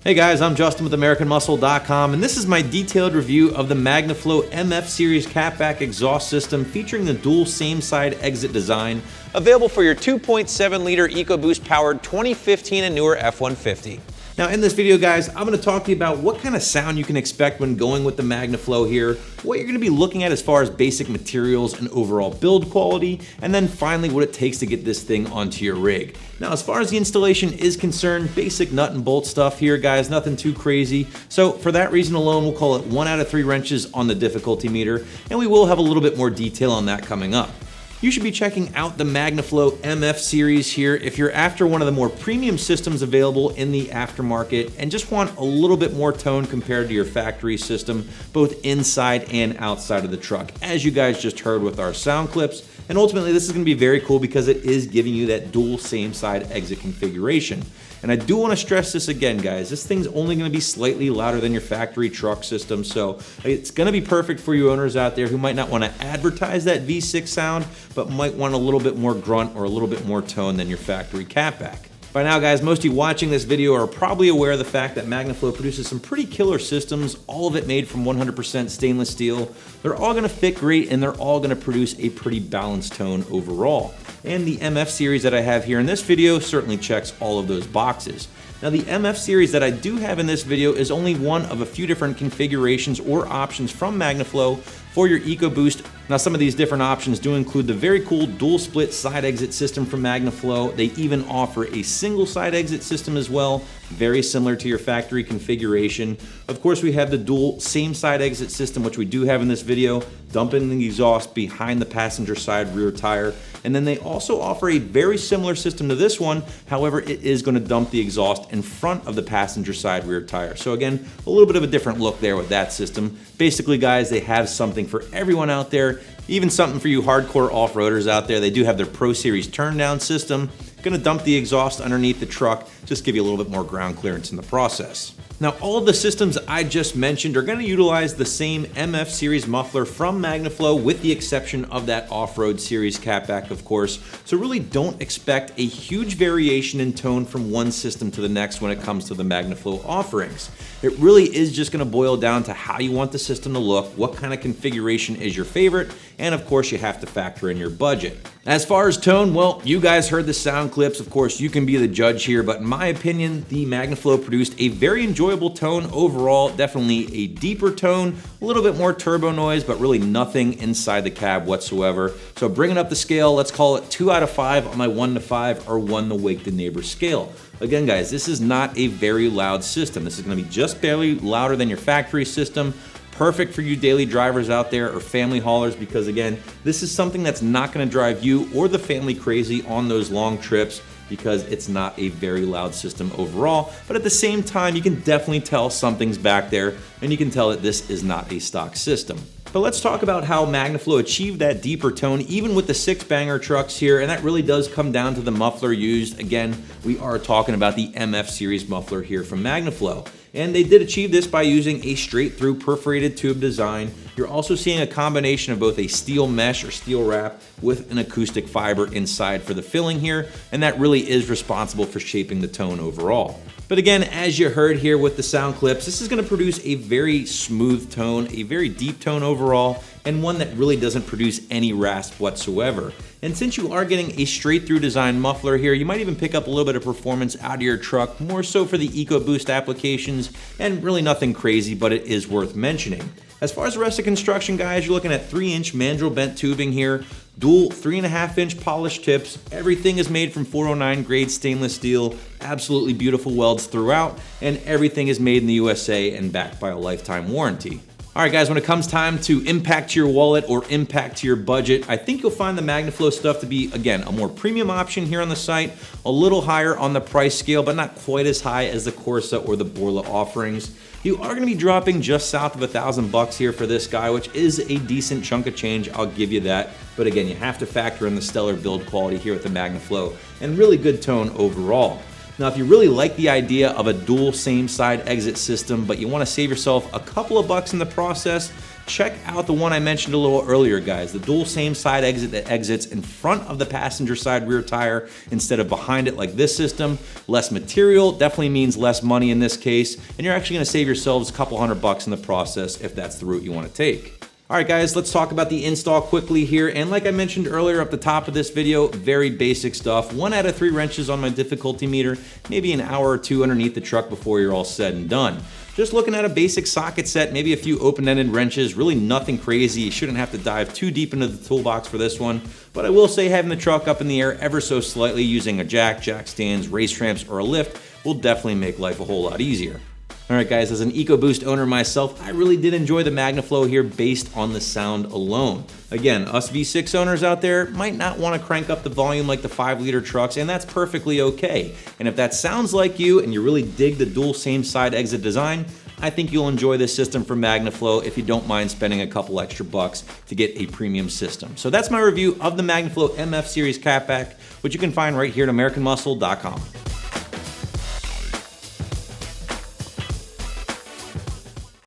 Hey guys, I'm Justin with AmericanMuscle.com, and this is my detailed review of the Magnaflow MF series catback exhaust system featuring the dual same-side exit design, available for your 2.7-liter EcoBoost powered 2015 and newer F150. Now in this video guys, I'm going to talk to you about what kind of sound you can expect when going with the Magnaflow here, what you're going to be looking at as far as basic materials and overall build quality, and then finally what it takes to get this thing onto your rig. Now as far as the installation is concerned, basic nut and bolt stuff here guys, nothing too crazy. So for that reason alone, we'll call it 1 out of 3 wrenches on the difficulty meter, and we will have a little bit more detail on that coming up. You should be checking out the Magnaflow MF series here if you're after one of the more premium systems available in the aftermarket and just want a little bit more tone compared to your factory system, both inside and outside of the truck, as you guys just heard with our sound clips. And ultimately, this is going to be very cool because it is giving you that dual same-side exit configuration. And I do want to stress this again, guys. This thing's only going to be slightly louder than your factory truck system, so it's going to be perfect for you owners out there who might not want to advertise that V6 sound, but might want a little bit more grunt or a little bit more tone than your factory catback. By now guys, most of you watching this video are probably aware of the fact that Magnaflow produces some pretty killer systems, all of it made from 100% stainless steel. They're all going to fit great and they're all going to produce a pretty balanced tone overall. And the MF series that I have here in this video certainly checks all of those boxes. Now the MF series that I do have in this video is only one of a few different configurations or options from Magnaflow for your EcoBoost. Now some of these different options do include the very cool dual split side exit system from Magnaflow. They even offer a single side exit system as well, very similar to your factory configuration. Of course we have the dual same side exit system, which we do have in this video, dumping the exhaust behind the passenger side rear tire. And then they also offer a very similar system to this one, however it is going to dump the exhaust in front of the passenger side rear tire. So again, a little bit of a different look there with that system. Basically guys, they have something for everyone out there, even something for you hardcore off-roaders out there. They do have their Pro Series turn down system, going to dump the exhaust underneath the truck, just give you a little bit more ground clearance in the process. Now all of the systems I just mentioned are going to utilize the same MF series muffler from Magnaflow, with the exception of that off-road series catback of course. So really don't expect a huge variation in tone from one system to the next when it comes to the Magnaflow offerings. It really is just going to boil down to how you want the system to look, what kind of configuration is your favorite, and of course you have to factor in your budget. As far as tone, well, you guys heard the sound clips. Of course, you can be the judge here, but in my opinion, the Magnaflow produced a very enjoyable tone overall. Definitely a deeper tone, a little bit more turbo noise, but really nothing inside the cab whatsoever. So bringing up the scale, let's call it 2 out of 5 on my 1 to 5 or 1 to wake the neighbor scale. Again, guys, this is not a very loud system. This is going to be just barely louder than your factory system. Perfect for you daily drivers out there or family haulers, because again, this is something that's not going to drive you or the family crazy on those long trips, because it's not a very loud system overall. But at the same time, you can definitely tell something's back there, and you can tell that this is not a stock system. But let's talk about how Magnaflow achieved that deeper tone even with the 6-banger trucks here, and that really does come down to the muffler used. Again, we are talking about the MF series muffler here from Magnaflow. And they did achieve this by using a straight through perforated tube design. You're also seeing a combination of both a steel mesh or steel wrap with an acoustic fiber inside for the filling here, and that really is responsible for shaping the tone overall. But again, as you heard here with the sound clips, this is going to produce a very smooth tone, a very deep tone overall, and one that really doesn't produce any rasp whatsoever. And since you are getting a straight through design muffler here, you might even pick up a little bit of performance out of your truck, more so for the EcoBoost applications, and really nothing crazy, but it is worth mentioning. As far as the rest of construction, guys, you're looking at 3-inch mandrel bent tubing here, dual 3.5-inch polished tips. Everything is made from 409 grade stainless steel, absolutely beautiful welds throughout, and everything is made in the USA and backed by a lifetime warranty. All right, guys, when it comes time to impact your wallet or impact your budget, I think you'll find the Magnaflow stuff to be, again, a more premium option here on the site, a little higher on the price scale, but not quite as high as the Corsa or the Borla offerings. You are going to be dropping just south of $1,000 here for this guy, which is a decent chunk of change, I'll give you that. But again, you have to factor in the stellar build quality here with the Magnaflow and really good tone overall. Now, if you really like the idea of a dual same side exit system, but you want to save yourself a couple of bucks in the process, check out the one I mentioned a little earlier, guys. The dual same side exit that exits in front of the passenger side rear tire instead of behind it like this system. Less material definitely means less money in this case, and you're actually gonna save yourselves a couple $100 in the process if that's the route you wanna take. All right, guys, let's talk about the install quickly here. And like I mentioned earlier up the top of this video, very basic stuff. 1 out of 3 wrenches on my difficulty meter, maybe an hour or 2 underneath the truck before you're all said and done. Just looking at a basic socket set, maybe a few open-ended wrenches, really nothing crazy. You shouldn't have to dive too deep into the toolbox for this one. But I will say having the truck up in the air ever so slightly using a jack stands, race ramps, or a lift will definitely make life a whole lot easier. All right, guys, as an EcoBoost owner myself, I really did enjoy the Magnaflow here based on the sound alone. Again, us V6 owners out there might not want to crank up the volume like the 5-liter trucks, and that's perfectly okay. And if that sounds like you and you really dig the dual same side exit design, I think you'll enjoy this system from Magnaflow if you don't mind spending a couple extra bucks to get a premium system. So that's my review of the Magnaflow MF series catback, which you can find right here at AmericanMuscle.com.